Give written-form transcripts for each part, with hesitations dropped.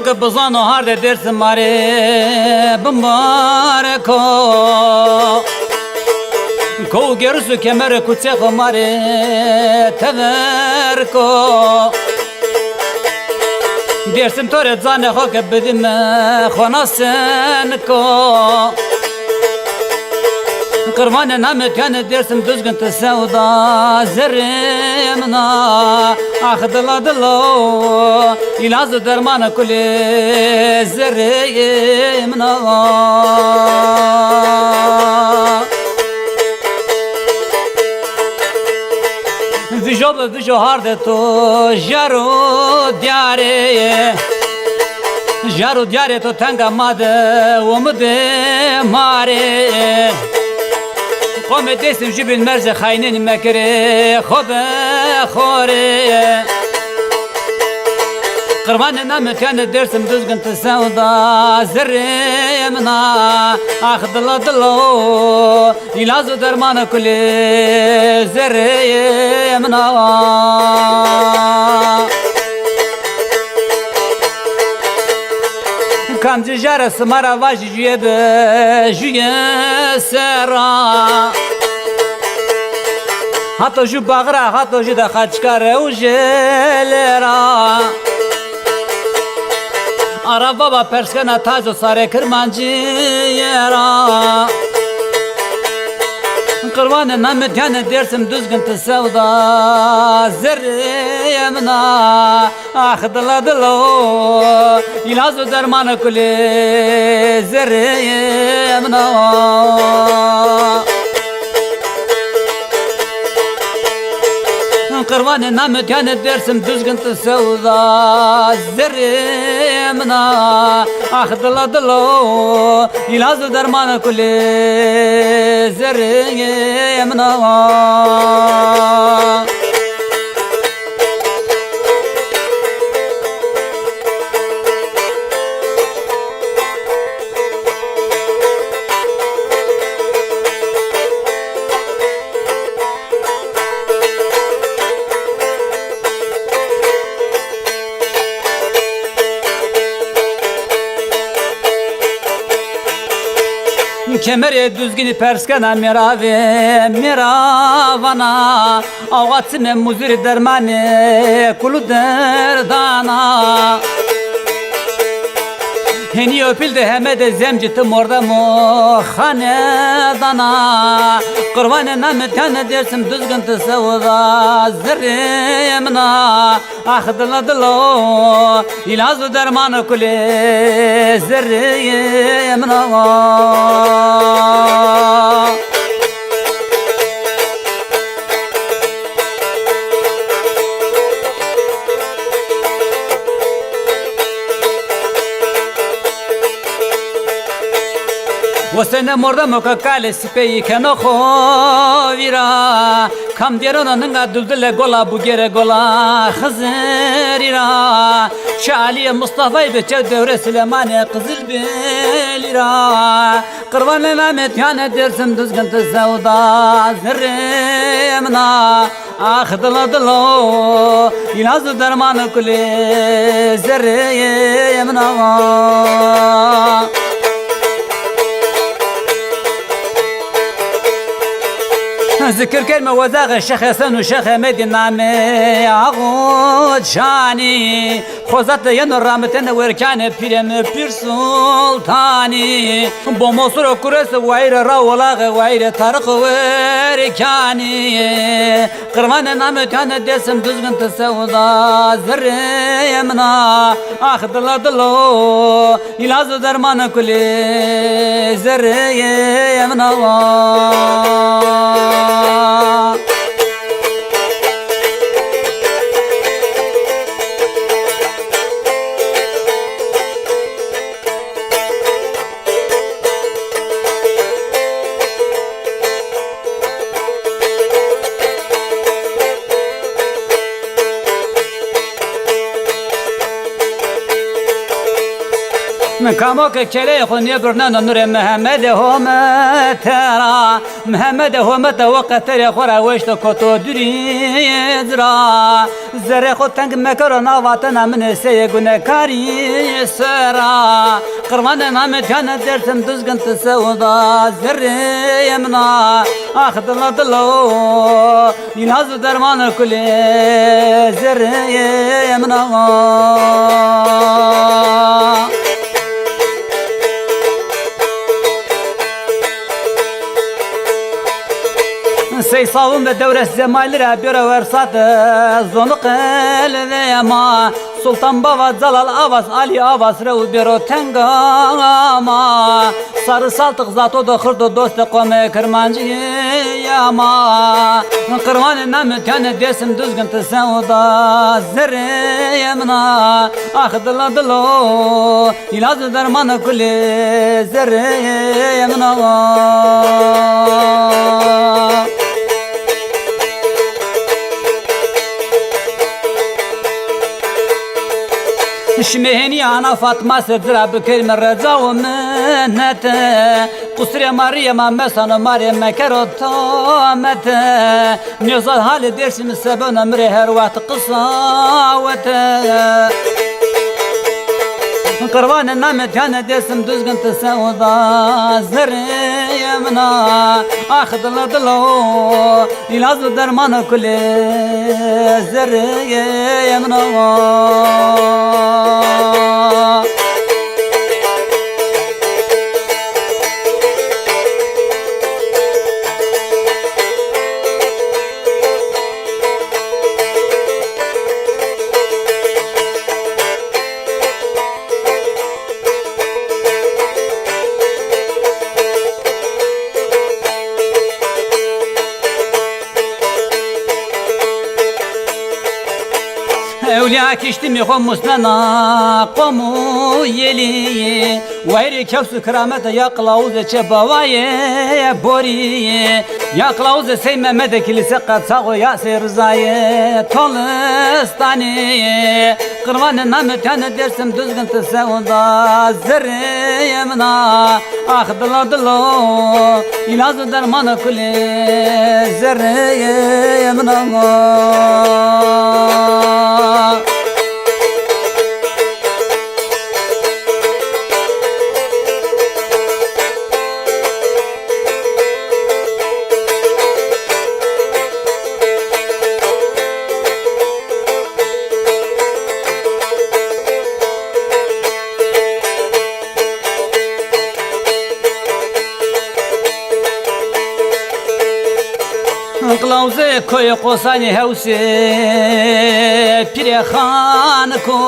خو که بزن و هر درس ماره بمارکو کو گرسو کمر کوچه خو ماره تورکو درسم تورت زانه خو که بدیم خوناسن کو قربان نامت كان درسم دزقن تسودا زرمنا اخدلا دلو يلاز درمان كل زرمنا دجو هارد تو جارو دیاره تو تنگا ماده ومده ماره قوم دستم جيب المرز خاينين مكري خوري قربان نام كان درسم دزقن تسودا زري منا اخذ الله دلو يلازو درمان كل زري منا كان جارة سمارة واجي جيب سرا حتى جو باغرا حتى جو دخاتشكار وجلرا أرا بابا برسكنا تازو ساري كرمانجيرا قربان نامت يعني درسم دزقن تسودا زري منا اخذ الله دلو يلازو درمان كل زري منا قربان نامت يعني درسم دزقن تسودا زري منا اخذ الله دلو يلازو درمان كل زري منا کمر düzgün perskana miravana ağatsın muzir dermane kulu derdana heni öpildi heme de zemcitim orada mu hanedana kurbanı namet tane dersim düzgün tesavda zerrimna ahdıladılo ilazı dermanı kule zerrimna وسنه مردم که کال سپی کنه خویرا کم دیرونه نگا دلدل گلا بگیره گلا خزریرا شالی مصطفی بچه دوره سلیمانی قزل بیلیرا قربان نامت یانه درسم دزگن تزودا زرمنا آخدلا دلو یلاز درمان کلی زرمنا ذكر كلمة وزاغ الشيخ حسن والشيخ حميد النامي عقود شاني خوزت ينور رامتن وركان بيرم بير سلطاني بوموسر كرس وعير راولاغ وعير طارق وركاني قرمان نامتان دسم دزغن تسودا زريمنا اخذ الله دلو يلاز درمان كل زريمنا كاموك كلي خوني برنان نور محمد هم ترى محمد هم توقتر خورا وشت كتو دريزرا زر خو تنگ مكرنا وطن من سيغن كاري سرا قرمان نام جان درتم دزگن تسودا زر يمنا اخذ لدلو يناز درمان كل زر يمنا سيصاوم بدورة الزمال رابيرا ورصات زنق الذيما سلطان بابا زلال أباس علي أباس رو بيرو تنغاما صار سالتق زاتو دخردو دوست قوم كرمانجي ياما قروان نام كان ديسم دوزغن تسودا زر يمنا أخذ لدلو يلاز درمان كل زر يمنا شمهني أنا فاطمة سدرا بكر من رضا ومنت قصر مريم مسان مريم مكرت مت نزل حال درس من سبب نمر هر وقت قصاوت قروان نام جان دسم دزگن تسودا زر يمنا اخذ لدلو يلاز درمان كل زر يمنا أولياء كشتمي خمسنا قومو يلي ويري كفس كرامة يا قلاوز شبواي بوري يا قلاوز سيما مدك لسقط ساغو يا سيرزاي طولستاني قروان نام كان درسم دزغن تسودا زر يمنا اخذ لدلو يلاز درمان كل زر يمنا قلاوزه کوی قوسانی هوسی پیر خان کو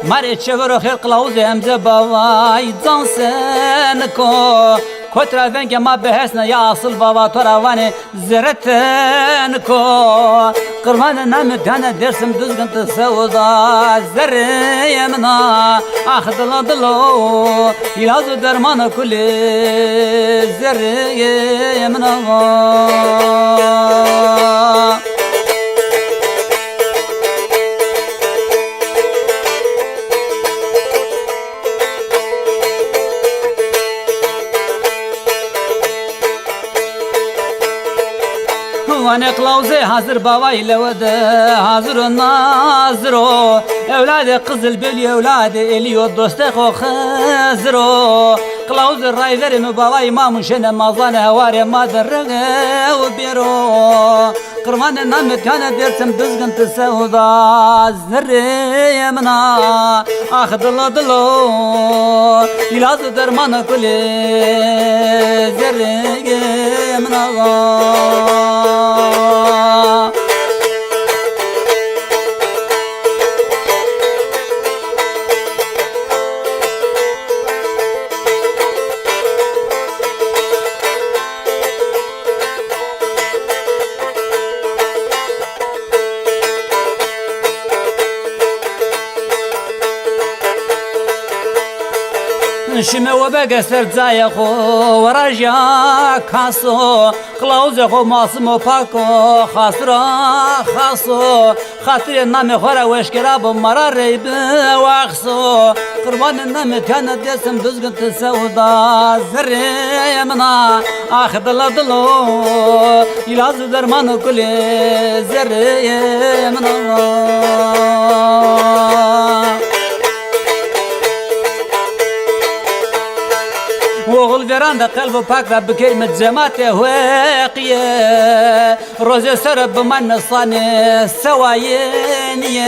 ماره چور خیر قلاوزه امزه باوای زانسن کو کترا ونگ ما بهسنا یا اصل بابا توروان زرتن کو قربان نام دانه درسم دزگن تسودا زر يمنا اخذ لدلو يلاز درمان كل زر يمنا وانا قلاوزي حاضر باباي لود حاضر ناظرو اولاد قزل بلي اولاد اليو دوست خو خزرو قلاوز الراي ذرم باباي ما مشنا مازان هواري ما درغ وبيرو قرمان نام كان درسم دزغن تسودا زر يمنا اخذ لدلو يلاز درمان كل زر يمنا شمه و بگسر زای خو ورجا کاسو قلاوز خو ماسم و پاکو خاسرا خاصو خاطر نام خورا وشکرا با مرا ریب واخسو قربان نمتان دسم دزقت سودا زري منا اخذ لدلو يلاز درمان كل زري منا وغل فراندا قلبه باك بكلمة زماته واقية روزي سرب من صاني سواينية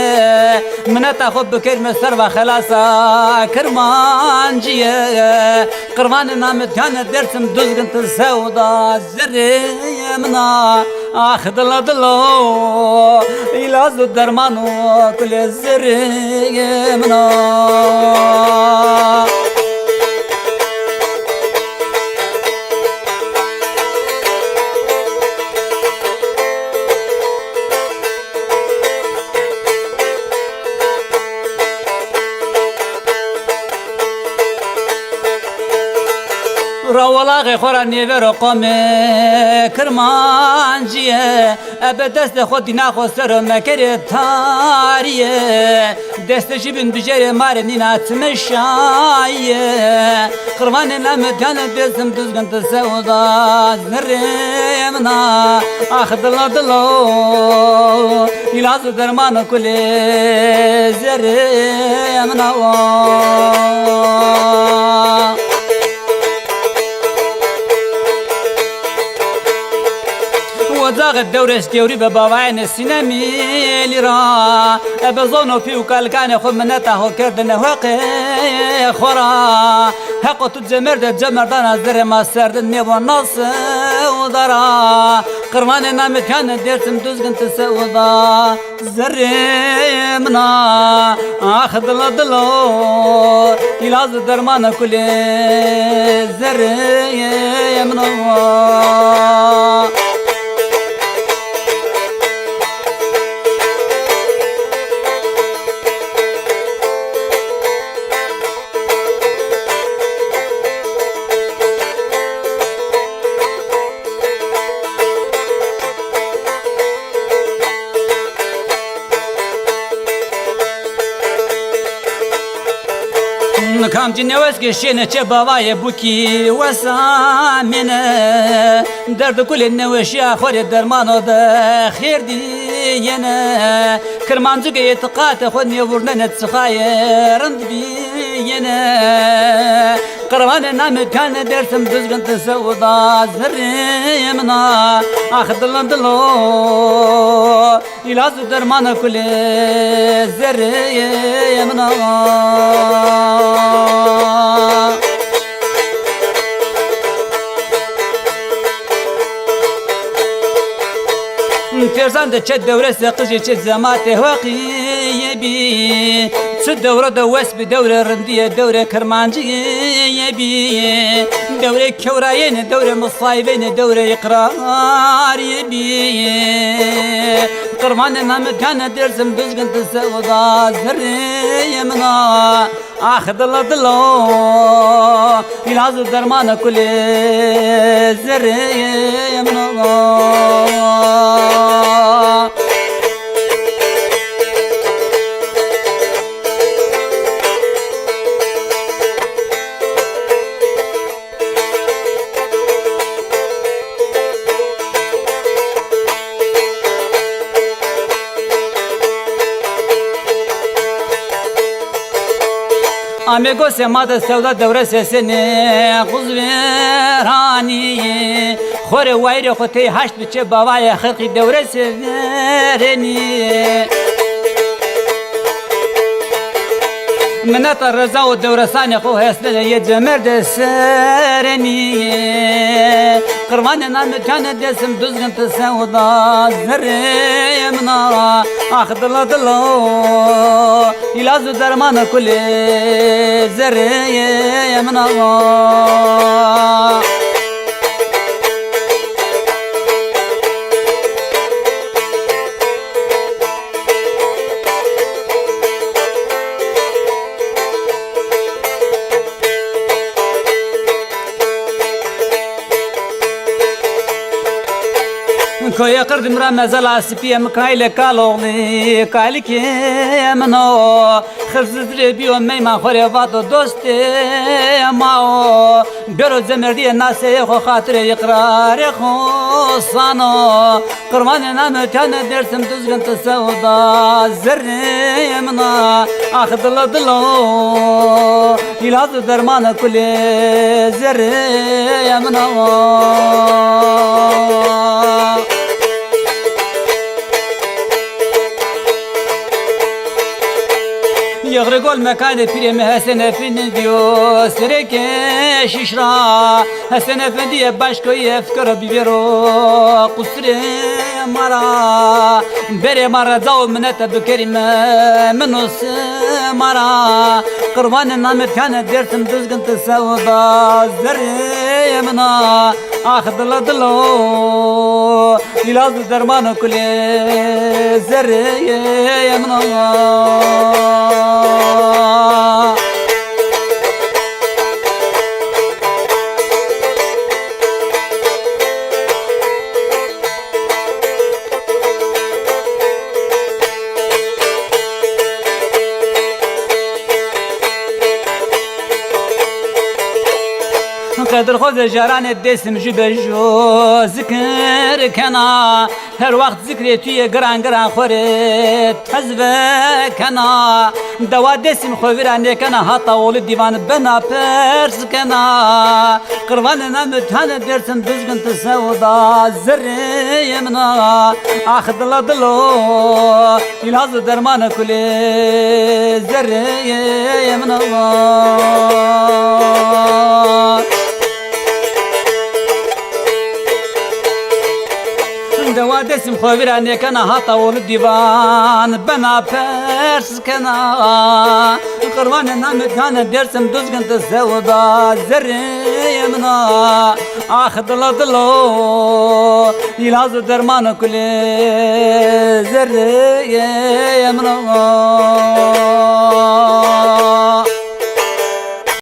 من تاخذ بكلمة سربة خلاصة كرمانجية قرمان نامت كانت درسم دزقنت السودا زري منا اخذ لدلو يلاز الدرمانو كل الزري منا رولاغي خوراني برقم كرمانجيه ابدست خود ناخو سر مكر تاريه دست جبن بجري مارنينا تمشايه قربان لمدان دسم دزغن تسودا زريمنا اخذ لدلو يلاز درمان كل زريمنا وزاغ الدورة استوري بباوعين السينامي لرا أبزونو في وكالكان خو منته كردن واقع خورا حقو تجمر جمر دانا زر ما سرد نيبو نص ودرا قرمان نام كان ديرتم دوزغن تسودا زر منا اخذ لدلو يلاز درمان كل زر منا كم جنوس كشينة شبابايا بوكي وسامنة درد كل النوش يا خور الدرمان ده خير دينا كرمان زوجي يتقات خدني ورنا نتسخاير دينا قربان نام كان درسم دزغن تسودا زريمنا اخذ لندلو يلاز درمان كل زريمنا ترزان ده چه دوره سقجي چه زماته واقعي بي چه دوره دوس بدوره رنديه دوره كرمانجي بي دوره كوراين دوره مصايبين دوره اقرار بي قرمان نام كان درسم دزغن تسودا زري منا اخذ لدلو يلاز درمان كل زري منا Amigo semada sevda devre sesini Kuzverani Khore vayre khote haşt biçe bavaya khilqi devre severeni منات الرزا والدورساني خو هسنا يجمر دسرني قربان نام كان دسم دزغن تسودا زري منا اخذ لدلو يلاز درمان كل زري منا Koya kırdım ramazal asipiyem kayle kalogli kalike mno Hırsız rebiyo meyman khore vato doste mao Bero zemerdiye nase xo hatire iqrare xo sano Kırmanı namı tane dersim düzgün tesevda zerre mna Akhdıla dılo ilazı dermanı kule zerre mna Yağrı gol mekane piremi Hasan Efendi diyor Sereke şişra Hasan Efendi'ye başkoyu efkara bibero Kusre mara Bere mara zav minete bükerime Minus mara Kırvanın namit kane dersim düzgün tesevda Zerre mina Akhdıla dılo İlazı dermanı kule Zerre mina قدر خود جران دستم جبجو ذکر کنا هر وقت ذکر توی گران گران خوره تزوه کنا دوا دستم خویرانه کنا حتا اول دیوان بنا پرس کنا قربان نمتان درسم düzgün تسودا زره منا آخدلا دلو ilazı dermanı kule zerre mna دوا دسم خویرانه کنا حتا ول دیوان بنا پرس کنا قربان نامتان درسم düzgün tesevda zerre mna آخدلا دلو ilazı dermanı kule zerre mna